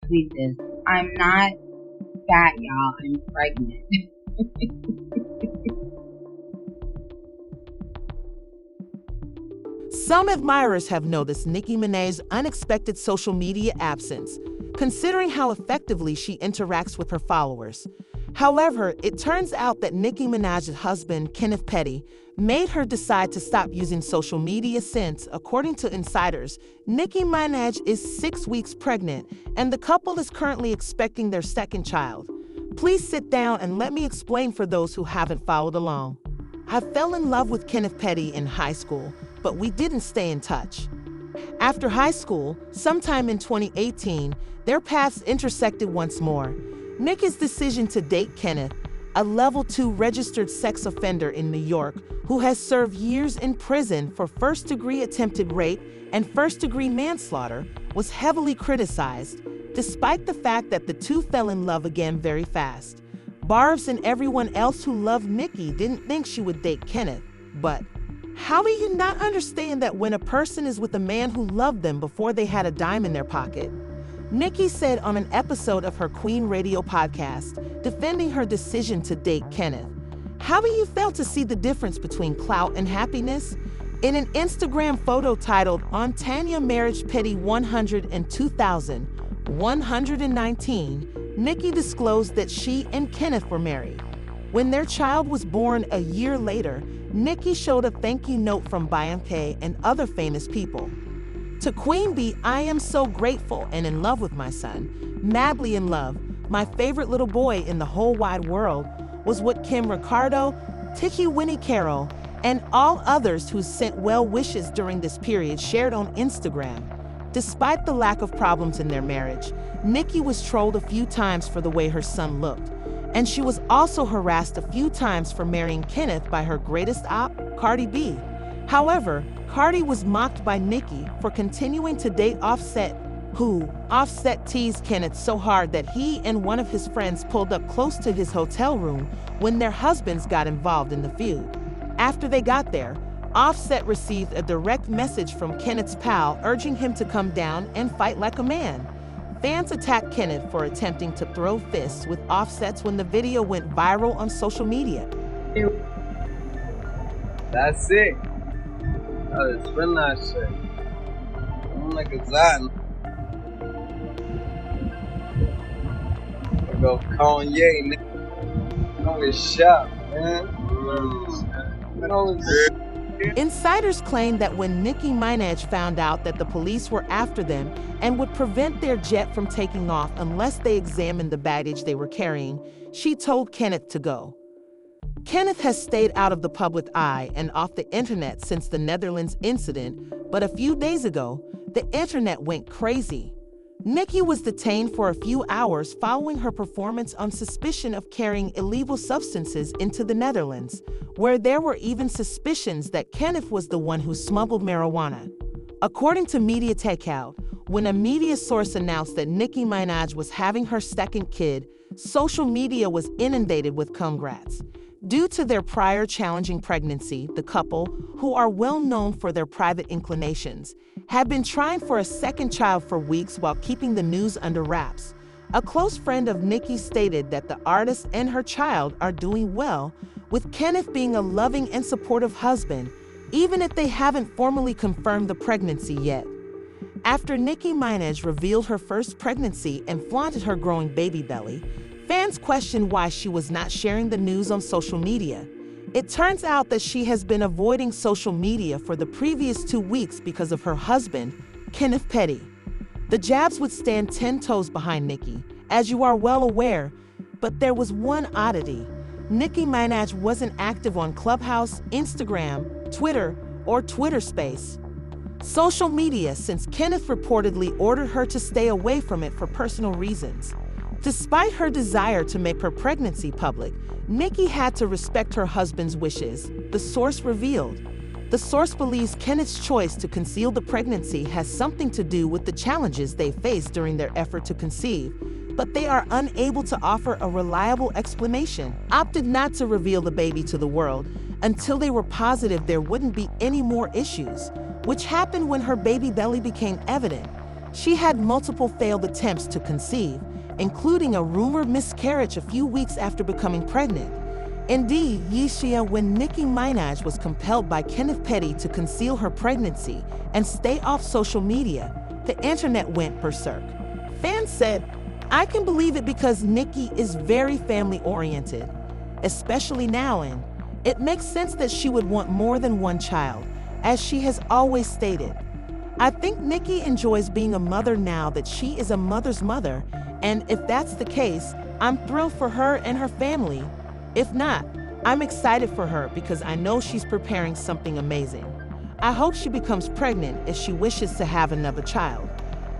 tweet this. I'm not fat, y'all. I'm pregnant. Some admirers have noticed Nicki Minaj's unexpected social media absence, considering how effectively she interacts with her followers. However, it turns out that Nicki Minaj's husband, Kenneth Petty, made her decide to stop using social media since, according to insiders, Nicki Minaj is 6 weeks pregnant and the couple is currently expecting their second child. Please sit down and let me explain for those who haven't followed along. I fell in love with Kenneth Petty in high school, but we didn't stay in touch. After high school, sometime in 2018, their paths intersected once more. Nicki's decision to date Kenneth, a level 2 registered sex offender in New York who has served years in prison for first-degree attempted rape and first-degree manslaughter, was heavily criticized, despite the fact that the two fell in love again very fast. Barbs and everyone else who loved Nicki didn't think she would date Kenneth, but how do you not understand that when a person is with a man who loved them before they had a dime in their pocket? Nicki said on an episode of her Queen Radio podcast, defending her decision to date Kenneth, "How do you fail to see the difference between clout and happiness?" In an Instagram photo titled "On Tanya Marriage Petty 100 and 2119, Nicki disclosed that she and Kenneth were married. When their child was born a year later, Nicki showed a thank you note from BMK and other famous people. To Queen Bee, "I am so grateful and in love with my son, madly in love. My favorite little boy in the whole wide world," was what Kim Ricardo, Tiki Winnie Carroll, and all others who sent well wishes during this period shared on Instagram. Despite the lack of problems in their marriage, Nicki was trolled a few times for the way her son looked, and she was also harassed a few times for marrying Kenneth by her greatest op, Cardi B. However, Cardi was mocked by Nicki for continuing to date Offset, who Offset teased Kenneth so hard that he and one of his friends pulled up close to his hotel room when their husbands got involved in the feud. After they got there, Offset received a direct message from Kenneth's pal urging him to come down and fight like a man. Fans attacked Kenneth for attempting to throw fists with Offsets when the video went viral on social media. That's it. I just been that shit. I'm like a zat. I go Kanye, nigga. Know his shop, man. Insiders claim that when Nicki Minaj found out that the police were after them and would prevent their jet from taking off unless they examined the baggage they were carrying, she told Kenneth to go. Kenneth has stayed out of the public eye and off the internet since the Netherlands incident, but a few days ago, the internet went crazy. Nicki was detained for a few hours following her performance on suspicion of carrying illegal substances into the Netherlands, where there were even suspicions that Kenneth was the one who smuggled marijuana. According to Media Takeout, when a media source announced that Nicki Minaj was having her second kid, social media was inundated with congrats. Due to their prior challenging pregnancy, the couple, who are well known for their private inclinations, had been trying for a second child for weeks while keeping the news under wraps. A close friend of Nicki stated that the artist and her child are doing well, with Kenneth being a loving and supportive husband, even if they haven't formally confirmed the pregnancy yet. After Nicki Minaj revealed her first pregnancy and flaunted her growing baby belly, fans questioned why she was not sharing the news on social media. It turns out that she has been avoiding social media for the previous 2 weeks because of her husband, Kenneth Petty. The Jabs would stand 10 toes behind Nicki, as you are well aware, but there was one oddity. Nicki Minaj wasn't active on Clubhouse, Instagram, Twitter, or Twitter Space. Social media, since Kenneth reportedly ordered her to stay away from it for personal reasons. Despite her desire to make her pregnancy public, Nicki had to respect her husband's wishes, the source revealed. The source believes Kenneth's choice to conceal the pregnancy has something to do with the challenges they faced during their effort to conceive, but they are unable to offer a reliable explanation. Opted not to reveal the baby to the world until they were positive there wouldn't be any more issues, which happened when her baby belly became evident. She had multiple failed attempts to conceive, including a rumored miscarriage a few weeks after becoming pregnant. Indeed, when Nicki Minaj was compelled by Kenneth Petty to conceal her pregnancy and stay off social media, the internet went berserk. Fans said, "I can believe it because Nicki is very family-oriented, especially now, and it makes sense that she would want more than one child, as she has always stated. I think Nicki enjoys being a mother now that she is a mother's mother, and if that's the case, I'm thrilled for her and her family. If not, I'm excited for her because I know she's preparing something amazing. I hope she becomes pregnant if she wishes to have another child.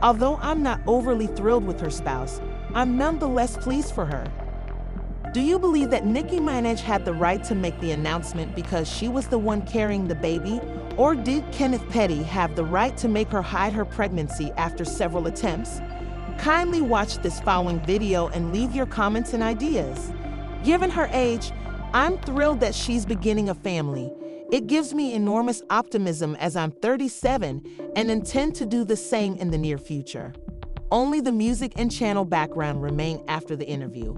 Although I'm not overly thrilled with her spouse, I'm nonetheless pleased for her." Do you believe that Nicki Minaj had the right to make the announcement because she was the one carrying the baby? Or did Kenneth Petty have the right to make her hide her pregnancy after several attempts? Kindly watch this following video and leave your comments and ideas. Given her age, I'm thrilled that she's beginning a family. It gives me enormous optimism as I'm 37 and intend to do the same in the near future. Only the music and channel background remain after the interview.